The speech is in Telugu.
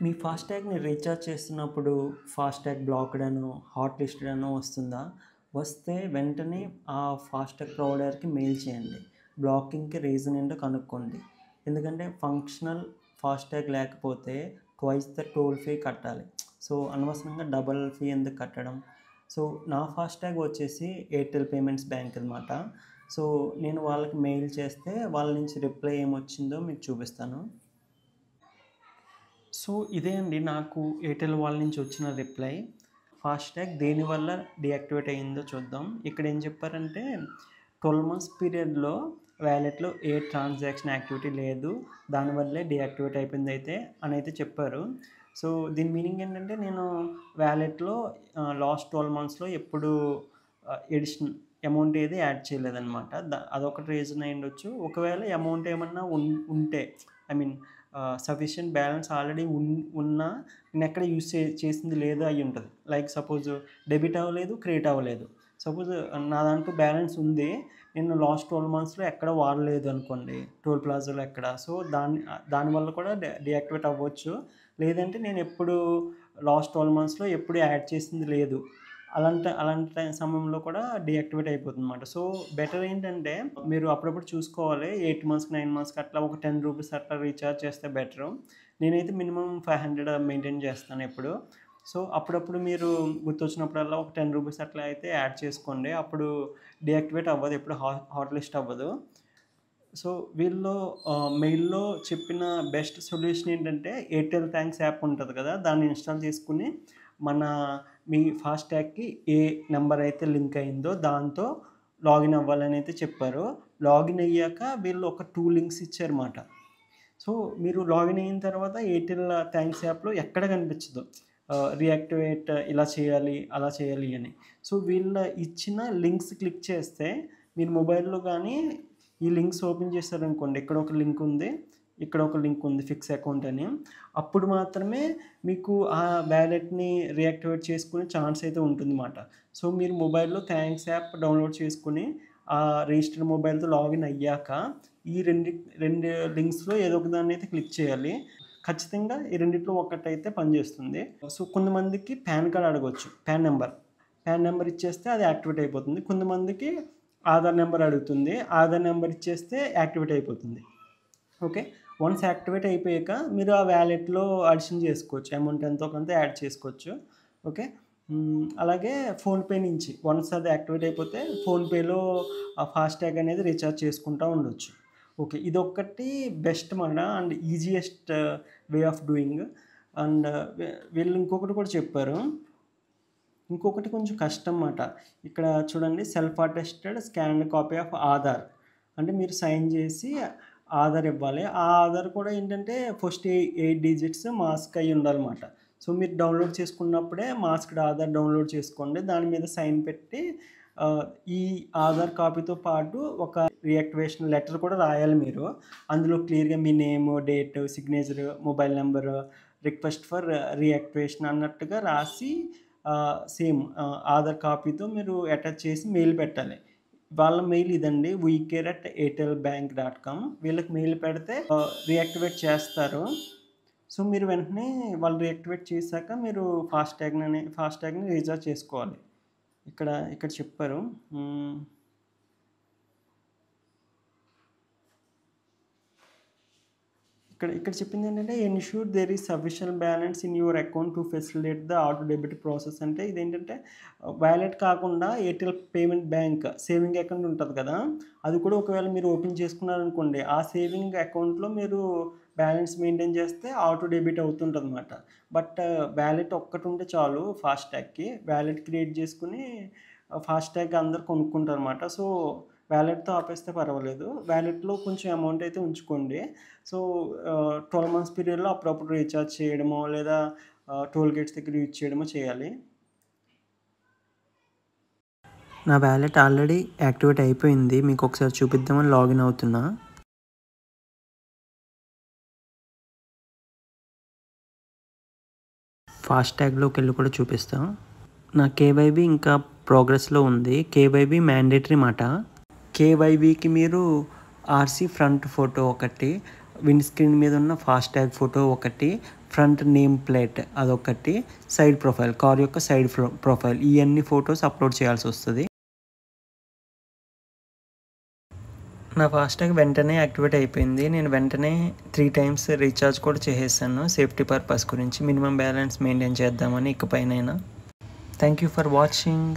మీ ఫాస్టాగ్‌ని రీచార్జ్ చేస్తున్నప్పుడు ఫాస్టాగ్ బ్లాక్డ్ అనో, హాట్ లిస్టెడ్ అనో వస్తుందా? వస్తే వెంటనే ఆ ఫాస్టాగ్ ప్రొవైడర్‌కి మెయిల్ చేయండి. బ్లాకింగ్‌కి రీజన్ ఏంటో కనుక్కోండి. ఎందుకంటే ఫంక్షనల్ ఫాస్టాగ్ లేకపోతే ట్వైస్ ద టోల్ ఫీ కట్టాలి. సో, అనవసరంగా డబుల్ ఫీ ఎందుకు కట్టడం? సో, నా ఫాస్టాగ్ వచ్చేసి ఎయిర్టెల్ పేమెంట్స్ బ్యాంక్ అనమాట. సో, నేను వాళ్ళకి మెయిల్ చేస్తే వాళ్ళ నుంచి రిప్లై ఏమొచ్చిందో మీకు చూపిస్తాను. సో, ఇదే అండి నాకు ఎయిర్టెల్ వాళ్ళ నుంచి వచ్చిన రిప్లై. ఫాస్టాగ్ దేనివల్ల డీయాక్టివేట్ అయిందో చూద్దాం. ఇక్కడ ఏం చెప్పారంటే 12 మంత్స్ పీరియడ్‌లో వాలెట్‌లో ఏ ట్రాన్సాక్షన్ యాక్టివిటీ లేదు. దానివల్లే డీయాక్టివేట్ అయిపోయిందయితే అనైతే చెప్పారు. సో, దీని మీనింగ్ ఏంటంటే నేను వాలెట్‌లో లాస్ట్ 12 మంత్స్‌లో ఎప్పుడు ఎడిషన్ అమౌంట్ ఏది యాడ్ చేయలేదనమాట. అదొకటి రీజన్ అయ్యుండొచ్చు. ఒకవేళ అమౌంట్ ఏమన్నా ఉంటే I mean sufficient balance already ఉన్నా నేనెక్కడ యూజ్ చేసింది లేదు అయ్యుంటది. లైక్ సపోజ్ డెబిట్ అవ్వలేదు, క్రెడిట్ అవ్వలేదు. సపోజ్ నా దాంట్లో బ్యాలెన్స్ ఉంది. నేను లాస్ట్ 12 మంత్స్‌లో ఎక్కడ వాడలేదు అనుకోండి. టోల్ ప్లాజాలో ఎక్కడ. సో, దానివల్ల కూడా డీయాక్టివేట్ అవ్వచ్చు. లేదంటే నేనెప్పుడు లాస్ట్ 12 మంత్స్‌లో ఎప్పుడు యాడ్ చేసింది లేదు. అలాంటి సమయంలో కూడా డీయాక్టివేట్ అయిపోతుందన్నమాట. సో, బెటర్ ఏంటంటే మీరు అప్పుడప్పుడు చూసుకోవాలి. 8 మంత్స్‌కి, 9 మంత్స్‌కి అట్లా ఒక రూ. 10 అట్లా రీచార్జ్ చేస్తే బెటరు. నేనైతే మినిమమ్ 500 మెయింటైన్ చేస్తాను ఎప్పుడు. సో, అప్పుడప్పుడు మీరు గుర్తొచ్చినప్పుడల్లా ఒక రూ. 10 అట్లా అయితే యాడ్ చేసుకోండి. అప్పుడు డీయాక్టివేట్ అవ్వదు. ఎప్పుడు హాట్ లిస్ట్ అవ్వదు. సో, వీళ్ళు మెయిల్‌లో చెప్పిన బెస్ట్ సొల్యూషన్ ఏంటంటే ఎయిర్టెల్ థాంక్స్ యాప్ ఉంటది కదా! దాన్ని ఇన్‌స్టాల్ చేసుకొని మన మీ ఫాస్టాగ్‌కి ఏ నంబర్ అయితే లింక్ అయిందో దాంతో లాగిన్ అవ్వాలని అయితే చెప్పారు. లాగిన్ అయ్యాక వీళ్ళు ఒక 2 లింక్స్ ఇచ్చారుమాట. సో, మీరు లాగిన్ అయిన తర్వాత ఎయిర్టెల్ థాంక్స్ యాప్‌లో ఎక్కడ కనిపించదు. రీయాక్టివేట్ ఇలా చేయాలి, అలా చేయాలి అని. సో, వీళ్ళ ఇచ్చిన లింక్స్ క్లిక్ చేస్తే మీరు మొబైల్‌లో గానీ ఈ లింక్స్ ఓపెన్ చేశారనుకోండి. ఇక్కడ ఒక లింక్ ఉంది. ఇక్కడ ఒక లింక్ ఉంది ఫిక్స్ అకౌంట్ అని. అప్పుడు మాత్రమే మీకు ఆ వాలెట్‌ని రీయాక్టివేట్ చేసుకునే ఛాన్స్ అయితే ఉంటుందన్నమాట. సో, మీరు మొబైల్‌లో థాంక్స్ యాప్ డౌన్‌లోడ్ చేసుకొని రిజిస్టర్డ్ మొబైల్‌తో లాగిన్ అయ్యాక ఈ 2 లింక్స్‌లో ఏదో ఒక దాన్నయితే క్లిక్ చేయాలి. ఖచ్చితంగా ఈ రెండిట్లో ఒకటైతే పనిచేస్తుంది. సో, కొంతమందికి పాన్ కార్డ్ అడగొచ్చు. Pan number. పాన్ నంబర్ ఇచ్చేస్తే అది యాక్టివేట్ అయిపోతుంది. కొంతమందికి ఆధార్ నంబర్ అడుగుతుంది. ఆధార్ నంబర్ ఇచ్చేస్తే యాక్టివేట్ అయిపోతుంది. ఓకే. వన్స్ యాక్టివేట్ అయిపోయాక మీరు ఆ వాలెట్‌లో అడిషన్ చేసుకోవచ్చు. అమౌంట్ ఎంతో కొంత యాడ్ చేసుకోవచ్చు. ఓకే. అలాగే ఫోన్‌పే నుంచి వన్స్ అది యాక్టివేట్ అయిపోతే ఫోన్‌పేలో ఆ ఫాస్టాగ్ అనేది రీచార్జ్ చేసుకుంటా ఉండొచ్చు. ఓకే. ఇదొక్కటి బెస్ట్ మాట and easiest way of doing. And వీళ్ళు ఇంకొకటి కూడా చెప్పారు. ఇంకొకటి కొంచెం కష్టం మాట. ఇక్కడ చూడండి self attested scanned copy of Aadhaar. అంటే మీరు సైన్ చేసి ఆధార్ ఇవ్వాలి. ఆ ఆధార్ కూడా ఏంటంటే ఫస్ట్ 8 డిజిట్స్ మాస్క్ అయ్యి ఉండాలన్నమాట. సో, మీరు డౌన్‌లోడ్ చేసుకున్నప్పుడే మాస్క్డ్ ఆధార్ డౌన్‌లోడ్ చేసుకోండి. దాని మీద సైన్ పెట్టి ఆహ్, ఈ ఆధార్ కాపీతో పాటు ఒక రీయాక్టివేషన్ లెటర్ కూడా రాయాలి మీరు. అందులో క్లియర్‌గా మీ name, date, signature, mobile number, request for reactivation అన్నట్టుగా రాసి సేమ్ ఆధార్ కాపీతో మీరు అటాచ్ చేసి మెయిల్ పెట్టాలి. వాళ్ళ మెయిల్ ఇదండి weCare@airtelbank.com వీళ్ళకి మెయిల్ పెడితే రీయాక్టివేట్ చేస్తారు. సో, మీరు వెంటనే వాళ్ళు రీయాక్టివేట్ చేశాక మీరు ఫాస్టాగ్‌ని రీచార్జ్ చేసుకోవాలి. ఇక్కడ ఇక్కడ చెప్పారు. హ్మ్. ఇక్కడ ఇక్కడ చెప్పిందేంటంటే ensure there is sufficient balance in your account to facilitate the auto debit process అంటే ఇదేంటంటే వాలెట్ కాకుండా Airtel payment bank saving account ఉంటది కదా! అది కూడా ఒకవేళ మీరు ఓపెన్ చేసుకున్నారనుకోండి, ఆ సేవింగ్ అకౌంట్‌లో మీరు బ్యాలెన్స్ మెయింటైన్ చేస్తే ఆటో డెబిట్ అవుతుంటదనమాట. బట్ వాలెట్ ఒక్కటుంటే చాలు ఫాస్టాగ్‌కి. వాలెట్ క్రియేట్ చేసుకొని ఫాస్టాగ్ అందరూ కొనుక్కుంటారనమాట. సో, వాలెట్‌తో ఆపేస్తే పర్వాలేదు. వాలెట్‌లో కొంచెం అమౌంట్ అయితే ఉంచుకోండి. సో, 12 మంత్స్ పీరియడ్‌లో అప్పుడప్పుడు రీచార్జ్ చేయడమో, లేదా టోల్ గేట్స్ దగ్గర యూజ్ చేయడమో చేయాలి. నా వ్యాలెట్ ఆల్రెడీ యాక్టివేట్ అయిపోయింది. మీకు ఒకసారి చూపిద్దామని లాగిన్ అవుతున్నా. ఫాస్టాగ్‌లోకి వెళ్ళి కూడా చూపిస్తా. నా కేవైబీ ఇంకా ప్రోగ్రెస్‌లో ఉంది. కేవైబీ మ్యాండేటరీ మాట. కేవైబీకి మీరు ఆర్సీ ఫ్రంట్ ఫోటో ఒకటి, విండ్ స్క్రీన్ మీద ఉన్న ఫాస్టాగ్ ఫోటో ఒకటి, ఫ్రంట్ నేమ్ ప్లేట్ అదొకటి, సైడ్ ప్రొఫైల్, కార్ యొక్క సైడ్ ప్రొఫైల్, ఇవన్నీ ఫొటోస్ అప్లోడ్ చేయాల్సి వస్తుంది. నా ఫాస్టాగ్ వెంటనే యాక్టివేట్ అయిపోయింది. నేను వెంటనే 3 times రీఛార్జ్ కూడా చేసేసాను సేఫ్టీ పర్పస్ గురించి. మినిమం బ్యాలెన్స్ మెయింటైన్ చేద్దామని ఇకపైనైనా. Thank you for watching.